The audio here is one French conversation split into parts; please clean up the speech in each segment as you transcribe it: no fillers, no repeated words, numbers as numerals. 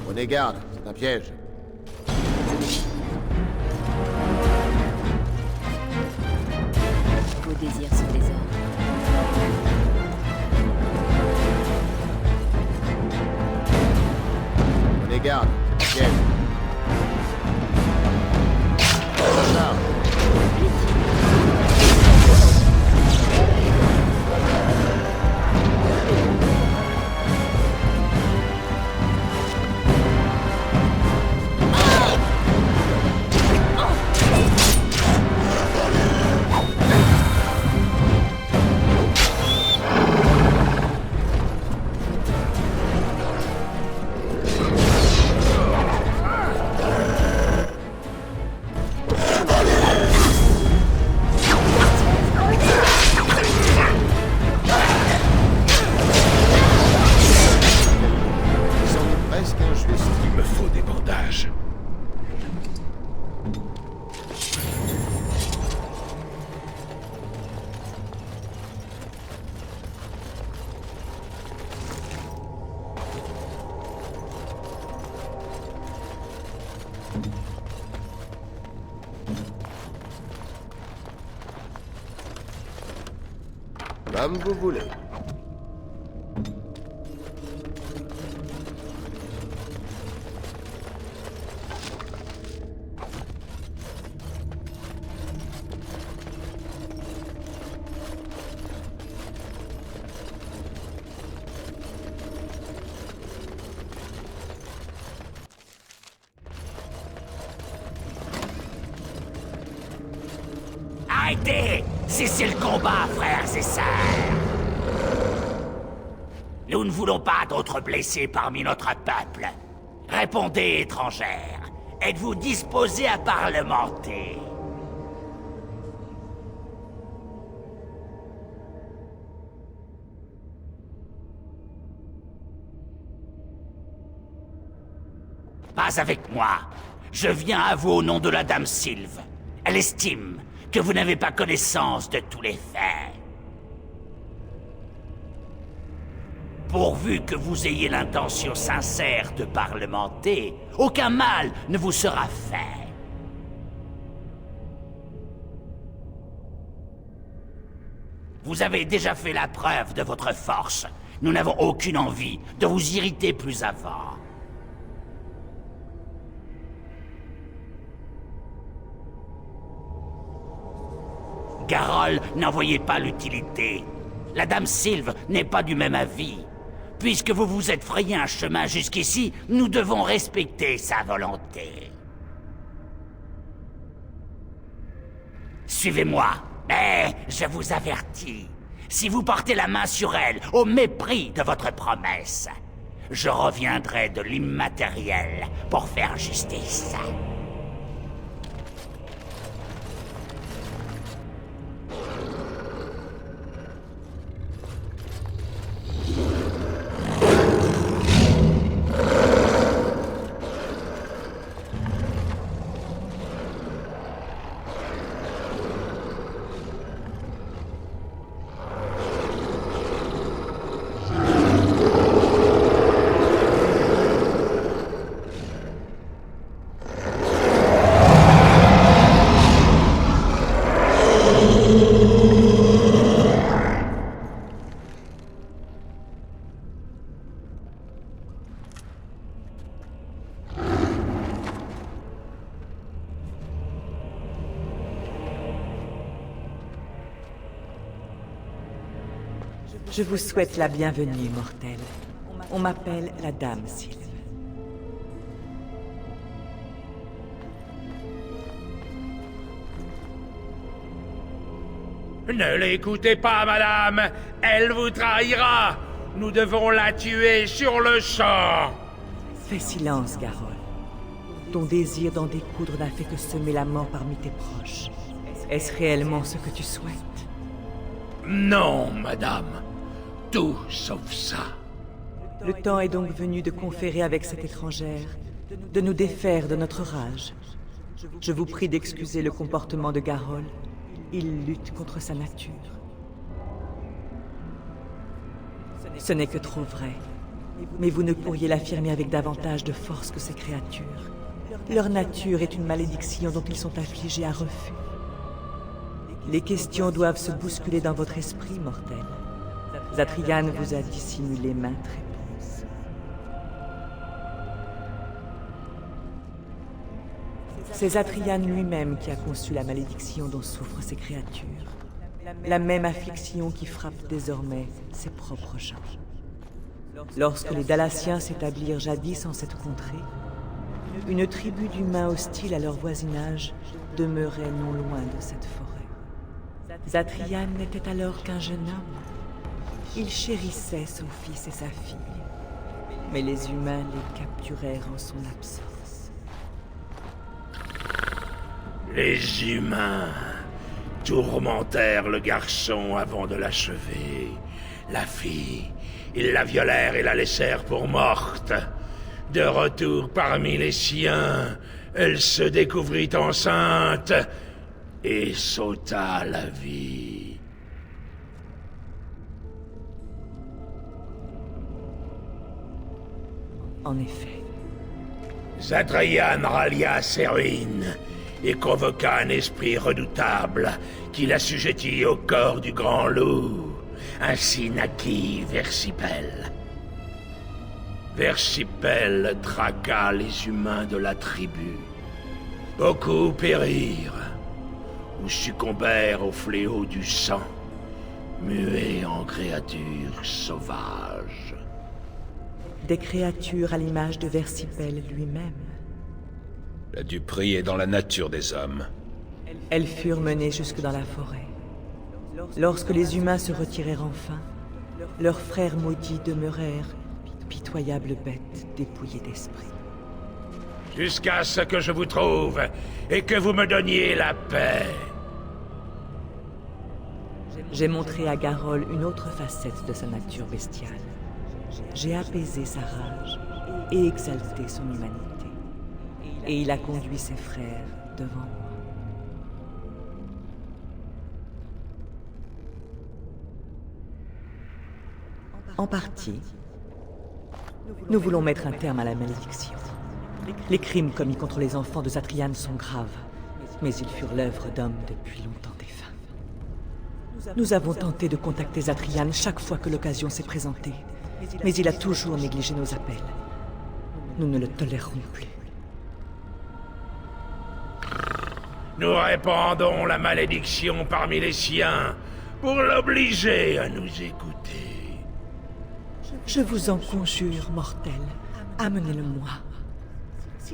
Prenez garde, c'est un piège. Vos désirs sont des ordres. Prenez garde, c'est un piège. Charge. Presque injuste. Il me faut des bandages. Comme vous voulez. Arrêtez! Cessez le combat, frères et sœurs! Nous ne voulons pas d'autres blessés parmi notre peuple. Répondez, étrangère. Êtes-vous disposés à parlementer? Pas avec moi. Je viens à vous au nom de la Dame Sylve. Elle estime que vous n'avez pas connaissance de tous les faits. Pourvu que vous ayez l'intention sincère de parlementer, aucun mal ne vous sera fait. Vous avez déjà fait la preuve de votre force. Nous n'avons aucune envie de vous irriter plus avant. Garol n'en voyait pas l'utilité. La Dame Sylve n'est pas du même avis. Puisque vous vous êtes frayé un chemin jusqu'ici, nous devons respecter sa volonté. Suivez-moi, mais je vous avertis. Si vous portez la main sur elle, au mépris de votre promesse, je reviendrai de l'immatériel pour faire justice. Je vous souhaite la bienvenue, mortels. On m'appelle la Dame Sylve. Ne l'écoutez pas, madame. Elle vous trahira. Nous devons la tuer sur le champ. Fais silence, Garol. Ton désir d'en découdre n'a fait que semer la mort parmi tes proches. Est-ce réellement ce que tu souhaites? Non, madame. Tout sauf ça. Le temps est donc venu de conférer avec cette étrangère, de nous défaire de notre rage. Je vous prie d'excuser le comportement de Garol. Il lutte contre sa nature. Ce n'est que trop vrai. Mais vous ne pourriez l'affirmer avec davantage de force que ces créatures. Leur nature est une malédiction dont ils sont affligés à refus. Les questions doivent se bousculer dans votre esprit, mortel. Zatrian vous a dissimulé maintes réponses. C'est Zatrian lui-même qui a conçu la malédiction dont souffrent ces créatures. La même affliction qui frappe désormais ses propres gens. Lorsque les Dalassiens s'établirent jadis en cette contrée, une tribu d'humains hostiles à leur voisinage demeurait non loin de cette forêt. Zatrian n'était alors qu'un jeune homme. Il chérissait son fils et sa fille, mais les humains les capturèrent en son absence. Les humains tourmentèrent le garçon avant de l'achever. La fille, ils la violèrent et la laissèrent pour morte. De retour parmi les siens, elle se découvrit enceinte et sauta à la vie. En effet. Zatrian rallia ses ruines et convoqua un esprit redoutable qui l'assujettit au corps du grand loup. Ainsi naquit Versipel. Versipel traqua les humains de la tribu. Beaucoup périrent ou succombèrent au fléau du sang, muets en créatures sauvages. Des créatures à l'image de Versipel lui-même. La duperie est dans la nature des hommes. Elles furent menées jusque dans la forêt. Lorsque les humains se retirèrent enfin, leurs frères maudits demeurèrent pitoyables bêtes dépouillées d'esprit. Jusqu'à ce que je vous trouve et que vous me donniez la paix. J'ai montré à Garol une autre facette de sa nature bestiale. J'ai apaisé sa rage et exalté son humanité. Et il a conduit ses frères devant moi. En partie, nous voulons mettre un terme à la malédiction. Les crimes commis contre les enfants de Zatrian sont graves, mais ils furent l'œuvre d'hommes depuis longtemps défunts. Nous avons tenté de contacter Zatrian chaque fois que l'occasion s'est présentée, mais il a toujours négligé nos appels. Nous ne le tolérerons plus. Nous répandons la malédiction parmi les siens pour l'obliger à nous écouter. Je vous en conjure, mortel, amenez-le-moi.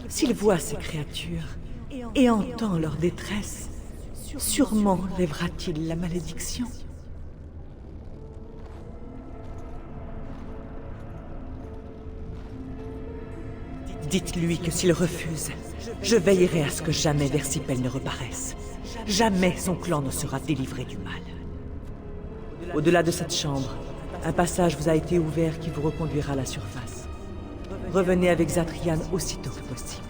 S'il voit ces créatures et entend leur détresse, sûrement lèvera-t-il la malédiction. Dites-lui que s'il refuse, je veillerai à ce que jamais Versipel ne reparaisse. Jamais son clan ne sera délivré du mal. Au-delà de cette chambre, un passage vous a été ouvert qui vous reconduira à la surface. Revenez avec Zatrian aussitôt que possible.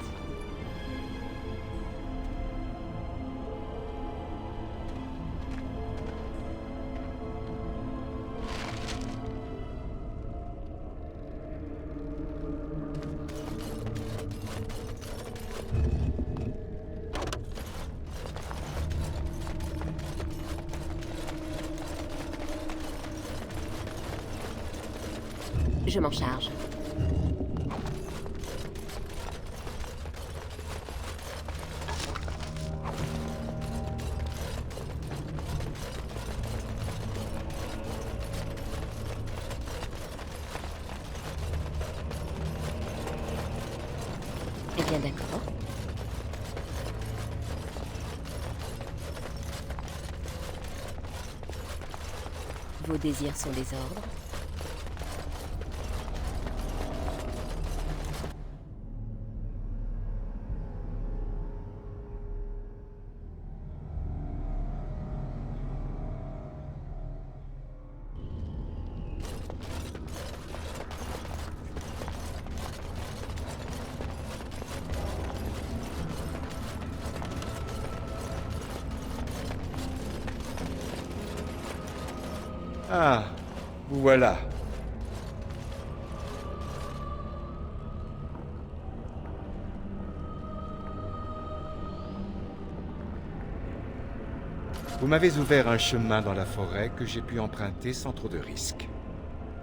Je m'en charge. Eh bien, d'accord. Vos désirs sont des ordres. Ah, vous voilà. Vous m'avez ouvert un chemin dans la forêt que j'ai pu emprunter sans trop de risques.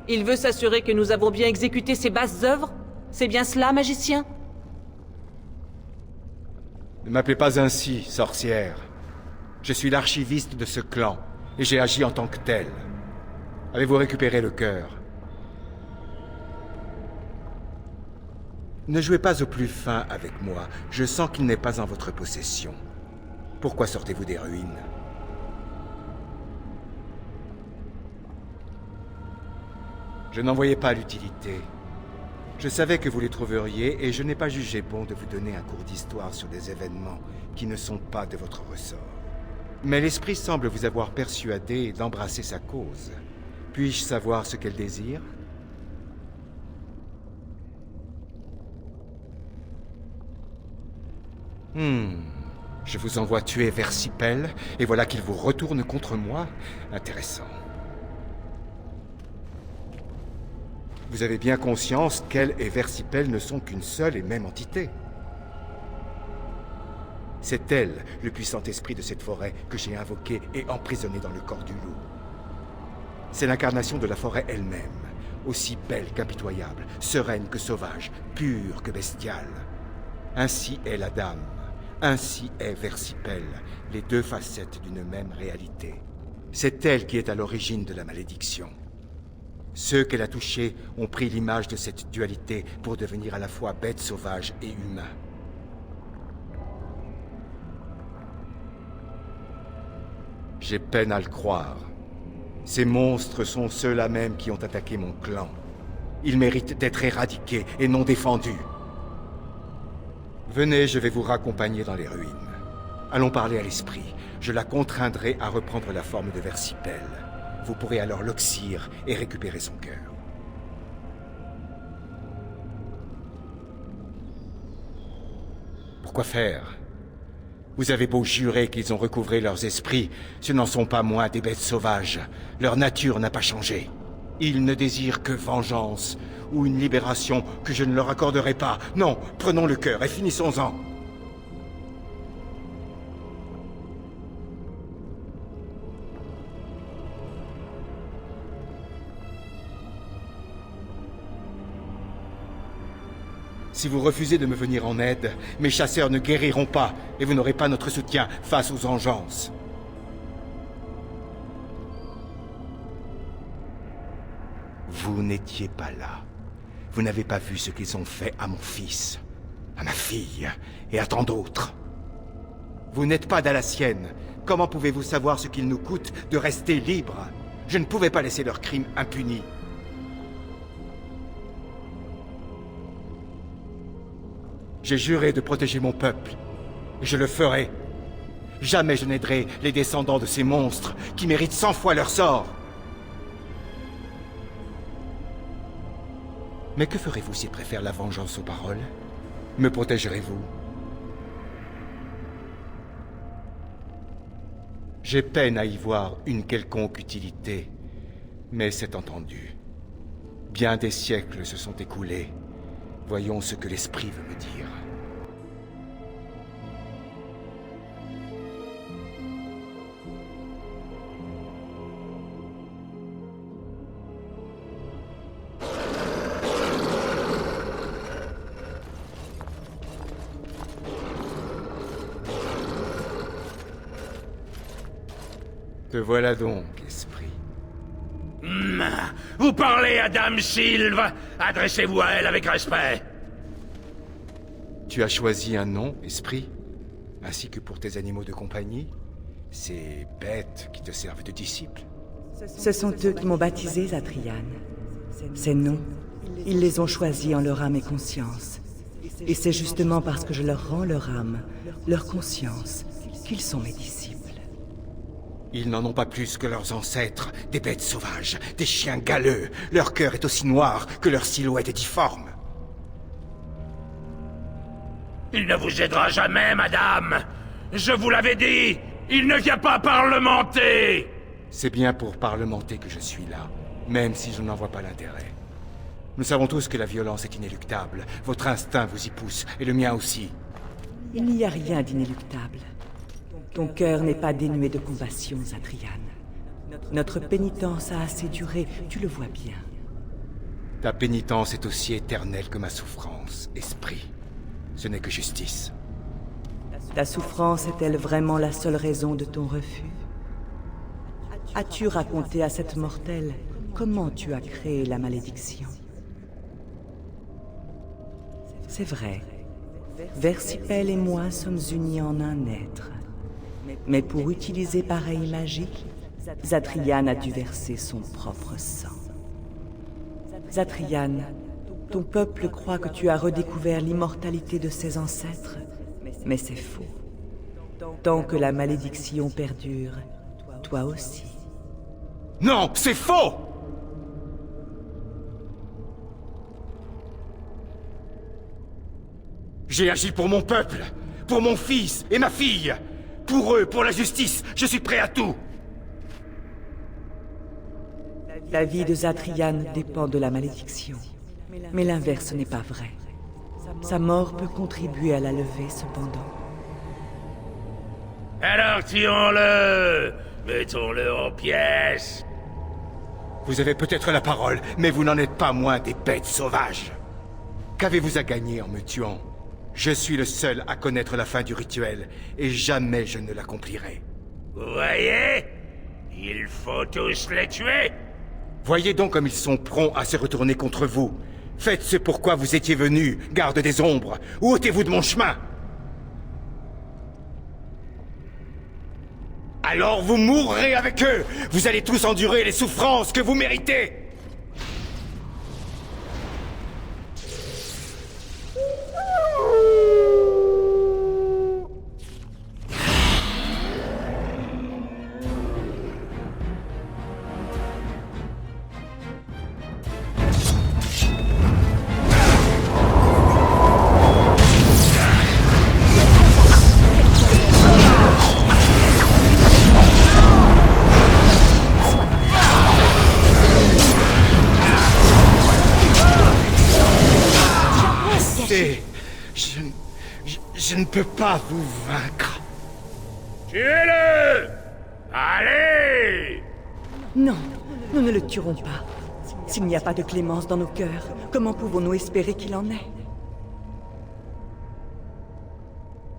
Il veut s'assurer que nous avons bien exécuté ses basses œuvres? C'est bien cela, magicien? Ne m'appelez pas ainsi, sorcière. Je suis l'archiviste de ce clan, et j'ai agi en tant que tel. Avez-vous récupéré le cœur? Ne jouez pas au plus fin avec moi. Je sens qu'il n'est pas en votre possession. Pourquoi sortez-vous des ruines? Je n'en voyais pas l'utilité. Je savais que vous les trouveriez et je n'ai pas jugé bon de vous donner un cours d'histoire sur des événements qui ne sont pas de votre ressort. Mais l'esprit semble vous avoir persuadé d'embrasser sa cause. Puis-je savoir ce qu'elle désire? Je vous envoie tuer Versipel, et voilà qu'il vous retourne contre moi? Intéressant. Vous avez bien conscience qu'elle et Versipel ne sont qu'une seule et même entité. C'est elle, le puissant esprit de cette forêt, que j'ai invoqué et emprisonné dans le corps du loup. C'est l'incarnation de la forêt elle-même, aussi belle qu'impitoyable, sereine que sauvage, pure que bestiale. Ainsi est la dame. Ainsi est Versipel, les deux facettes d'une même réalité. C'est elle qui est à l'origine de la malédiction. Ceux qu'elle a touchés ont pris l'image de cette dualité pour devenir à la fois bêtes sauvages et humains. J'ai peine à le croire. Ces monstres sont ceux-là même qui ont attaqué mon clan. Ils méritent d'être éradiqués et non défendus. Venez, je vais vous raccompagner dans les ruines. Allons parler à l'esprit. Je la contraindrai à reprendre la forme de Versipel. Vous pourrez alors l'oxyre et récupérer son cœur. Pourquoi faire? Vous avez beau jurer qu'ils ont recouvré leurs esprits, ce n'en sont pas moins des bêtes sauvages. Leur nature n'a pas changé. Ils ne désirent que vengeance, ou une libération que je ne leur accorderai pas. Non, prenons le cœur et finissons-en. Si vous refusez de me venir en aide, mes chasseurs ne guériront pas, et vous n'aurez pas notre soutien face aux engences. Vous n'étiez pas là. Vous n'avez pas vu ce qu'ils ont fait à mon fils, à ma fille, et à tant d'autres. Vous n'êtes pas d'Alassienne. Comment pouvez-vous savoir ce qu'il nous coûte de rester libres? Je ne pouvais pas laisser leurs crimes impunis. J'ai juré de protéger mon peuple, et je le ferai. Jamais je n'aiderai les descendants de ces monstres qui méritent 100 fois leur sort. Mais que ferez-vous s'ils préfèrent la vengeance aux paroles? Me protégerez-vous? J'ai peine à y voir une quelconque utilité, mais c'est entendu. Bien des siècles se sont écoulés. Voyons ce que l'esprit veut me dire. Te voilà donc, esprit. Vous parlez à Dame Sylve. Adressez-vous à elle avec respect. Tu as choisi un nom, esprit, ainsi que pour tes animaux de compagnie, ces bêtes qui te servent de disciples. Ce sont eux qui m'ont baptisé, Zatrian. Ces noms, ils les ont choisis en leur âme et conscience. Et c'est justement parce que je leur rends leur âme, leur conscience, qu'ils sont mes disciples. Ils n'en ont pas plus que leurs ancêtres, des bêtes sauvages, des chiens galeux. Leur cœur est aussi noir que leur silhouette est difforme. Il ne vous aidera jamais, madame. Je vous l'avais dit. Il ne vient pas parlementer. C'est bien pour parlementer que je suis là, même si je n'en vois pas l'intérêt. Nous savons tous que la violence est inéluctable. Votre instinct vous y pousse, et le mien aussi. Il n'y a rien d'inéluctable. Ton cœur n'est pas dénué de compassion, Zatrian. Notre pénitence a assez duré, tu le vois bien. Ta pénitence est aussi éternelle que ma souffrance, esprit. Ce n'est que justice. Ta souffrance est-elle vraiment la seule raison de ton refus? As-tu raconté à cette mortelle comment tu as créé la malédiction? C'est vrai. Versipel et moi sommes unis en un être. Mais pour utiliser pareille magie, Zatrian a dû verser son propre sang. Zatrian, ton peuple croit que tu as redécouvert l'immortalité de ses ancêtres, mais c'est faux. Tant que la malédiction perdure, toi aussi. Non, c'est faux! J'ai agi pour mon peuple, pour mon fils et ma fille. Pour eux, pour la justice, je suis prêt à tout. La vie de Zatrian dépend de la malédiction. Mais l'inverse n'est pas vrai. Sa mort peut contribuer à la lever, cependant. Alors tuons-le! Mettons-le en pièces! Vous avez peut-être la parole, mais vous n'en êtes pas moins des bêtes sauvages. Qu'avez-vous à gagner en me tuant? Je suis le seul à connaître la fin du rituel, et jamais je ne l'accomplirai. Vous voyez? Il faut tous les tuer! Voyez donc comme ils sont prompts à se retourner contre vous. Faites ce pourquoi vous étiez venus, garde des ombres, ou ôtez-vous de mon chemin! Alors vous mourrez avec eux! Vous allez tous endurer les souffrances que vous méritez! Je ne peux pas vous vaincre. Tuez-le! Allez! Non, nous ne le tuerons pas. S'il n'y a pas de clémence dans nos cœurs, comment pouvons-nous espérer qu'il en ait?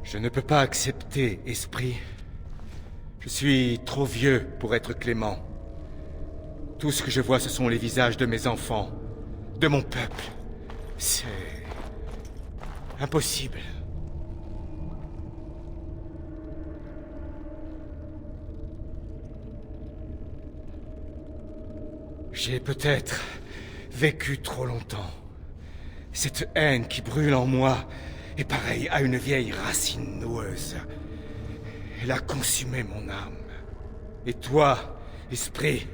Je ne peux pas accepter, esprit. Je suis trop vieux pour être clément. Tout ce que je vois, ce sont les visages de mes enfants, de mon peuple. C'est impossible. J'ai peut-être vécu trop longtemps. Cette haine qui brûle en moi est pareille à une vieille racine noueuse. Elle a consumé mon âme. Et toi, esprit,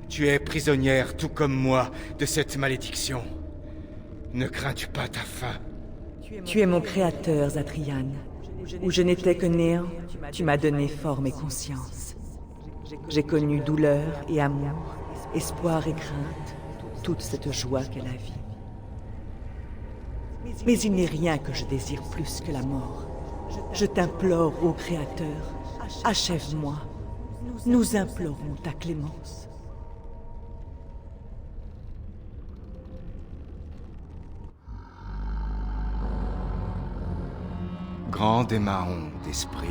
tu es prisonnière tout comme moi de cette malédiction. Ne crains-tu pas ta fin? Tu es mon créateur, Zatrian. Où je n'étais que néant, tu m'as donné forme et conscience. J'ai connu douleur et amour, espoir et crainte, toute cette joie qu'est la vie. Mais il n'est rien que je désire plus que la mort. Je t'implore, ô Créateur, achève-moi. Nous implorons ta clémence. Grande est ma honte d'esprit.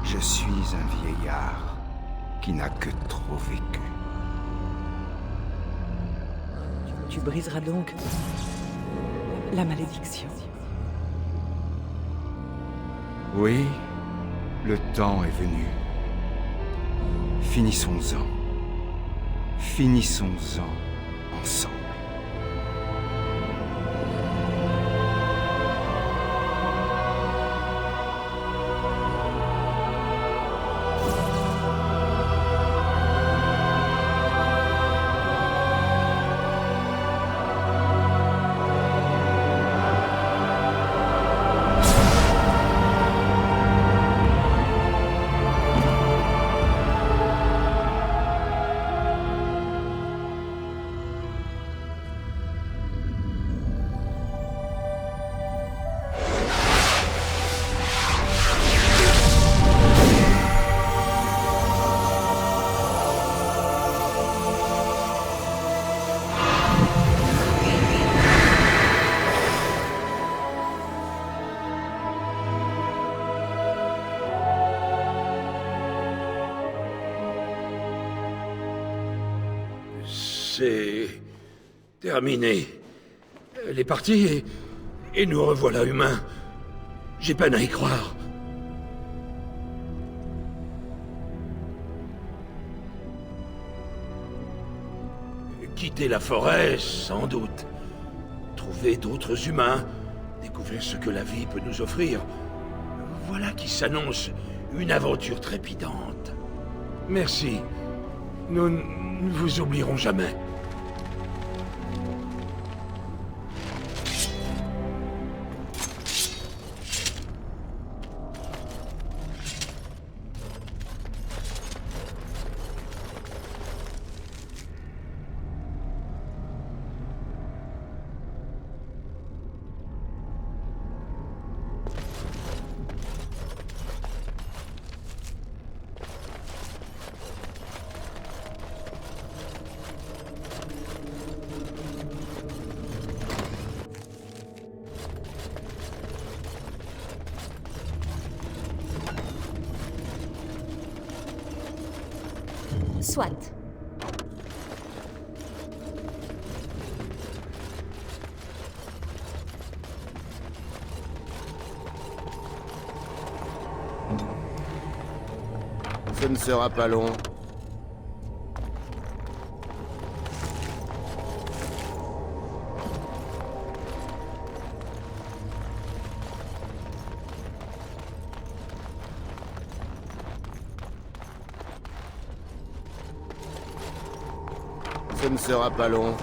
Je suis un vieillard qui n'a que trop vécu. Tu briseras donc la malédiction. Oui, le temps est venu. Finissons-en. Finissons-en ensemble. Terminé. Elle est partie et nous revoilà humains. J'ai peine à y croire. Quitter la forêt, sans doute. Trouver d'autres humains. Découvrir ce que la vie peut nous offrir. Voilà qui s'annonce une aventure trépidante. Merci. Nous ne vous oublierons jamais. Soit. Ce ne sera pas long. Ce ne sera pas long.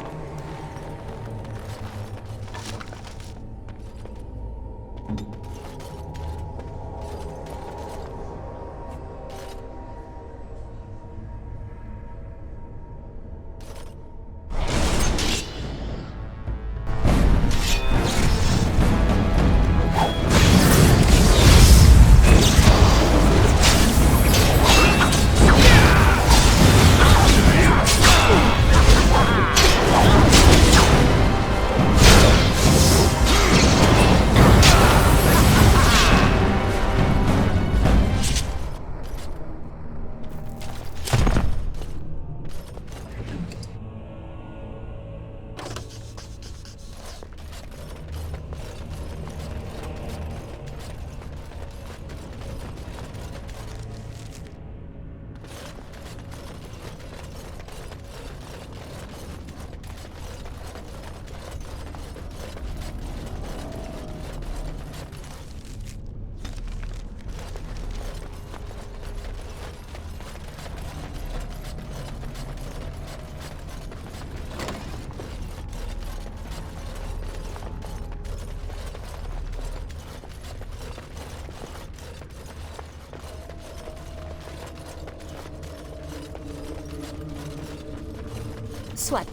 Soit.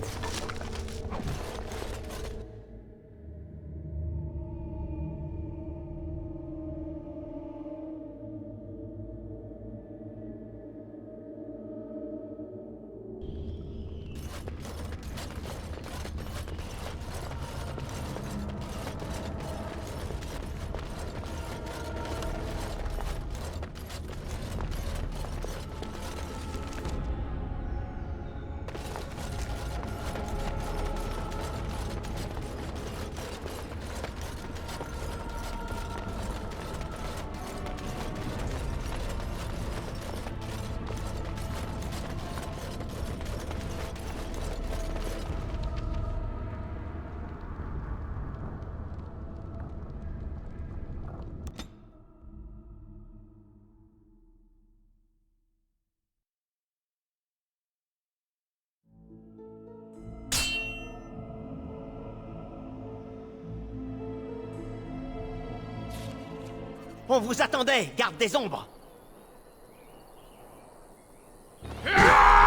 On vous attendait, garde des ombres. Ah!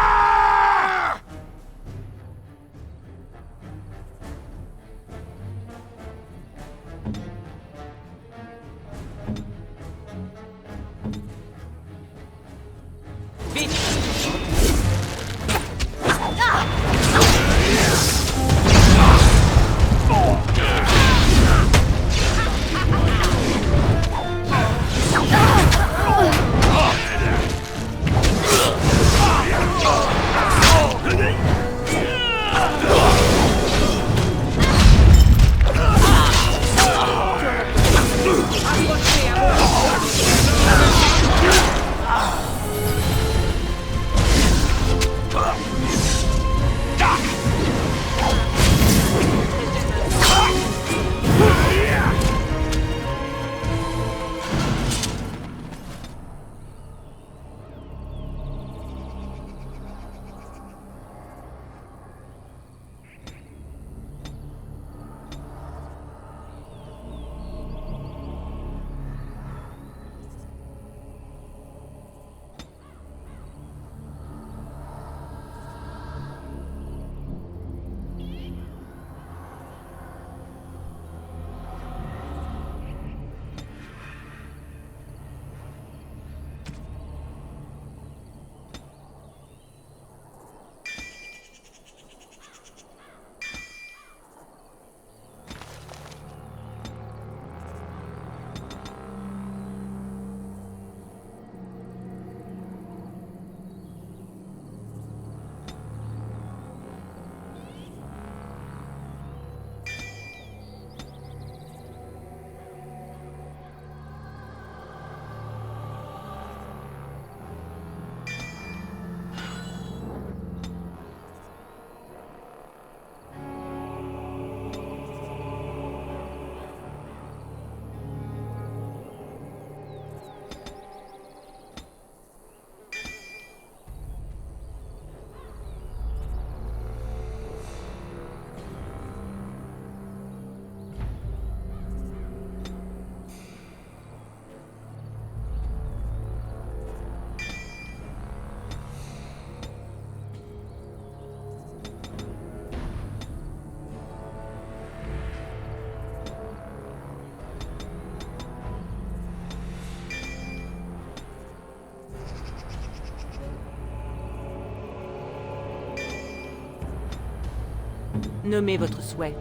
Nommez votre souhait.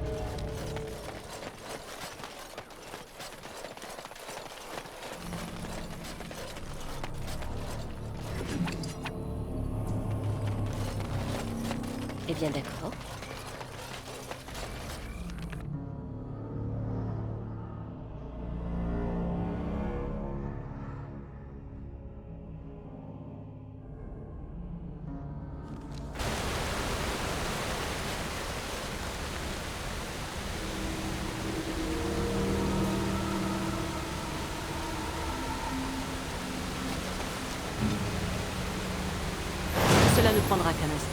Eh bien, d'accord. Cela ne prendra qu'un instant.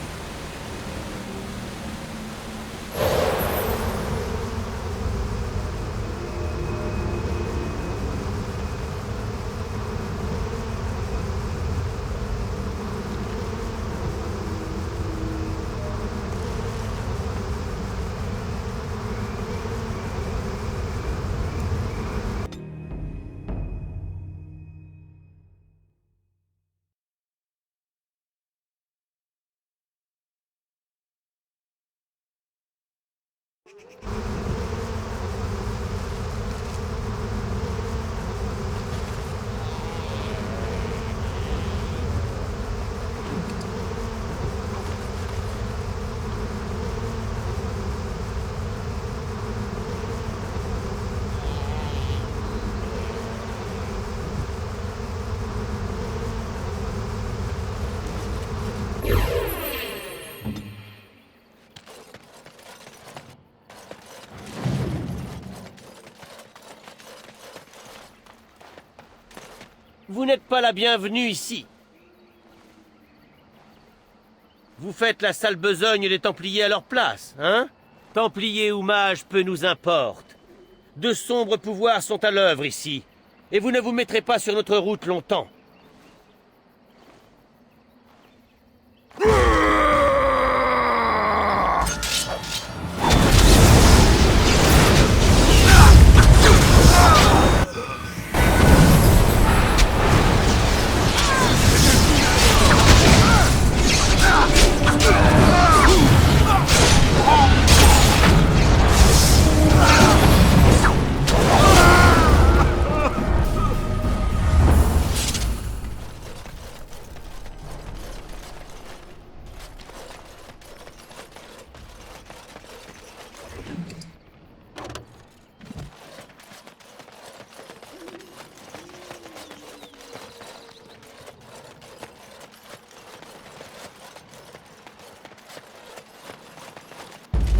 Vous n'êtes pas la bienvenue ici. Vous faites la sale besogne des Templiers à leur place, hein? Templiers ou mages, peu nous importe. De sombres pouvoirs sont à l'œuvre ici, et vous ne vous mettrez pas sur notre route longtemps.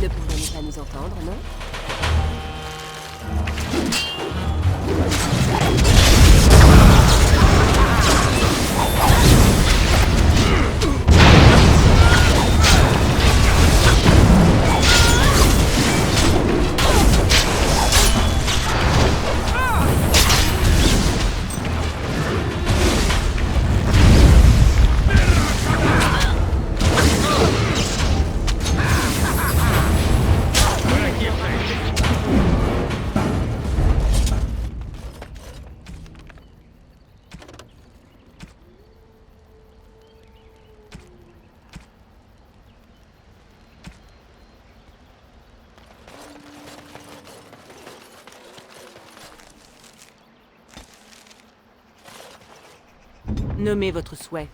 Ne pourrions-nous pas nous entendre, non? Nommez votre souhait.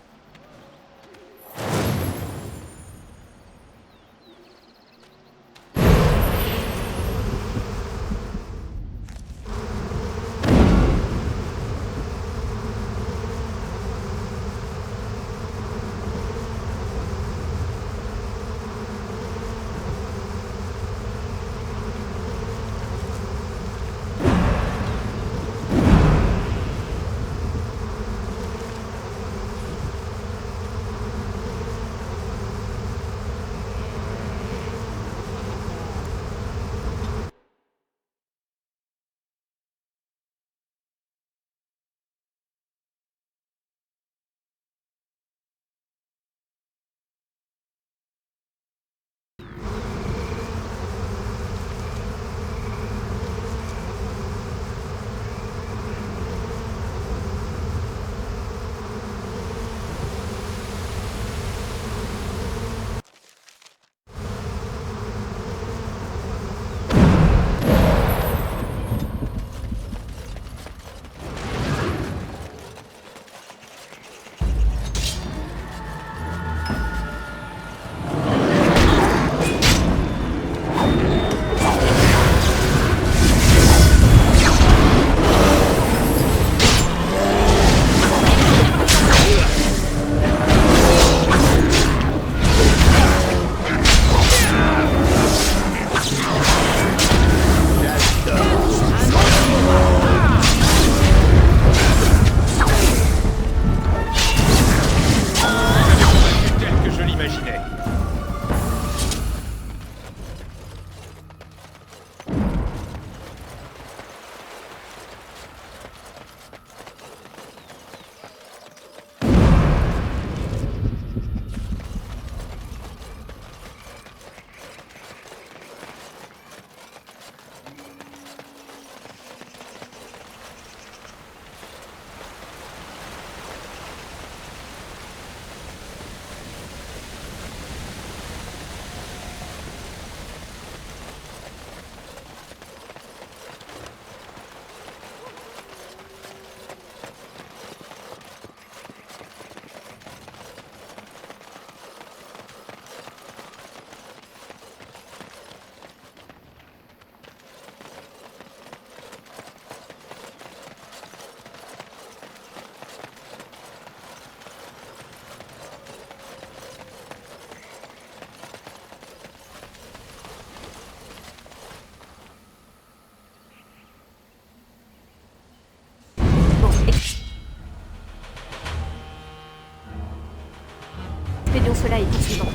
Faisons cela et poursuivons.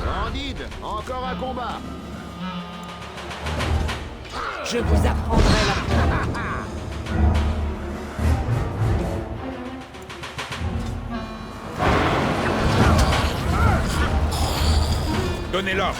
Candide, encore un combat. Je vous apprendrai la Donnez l'ordre.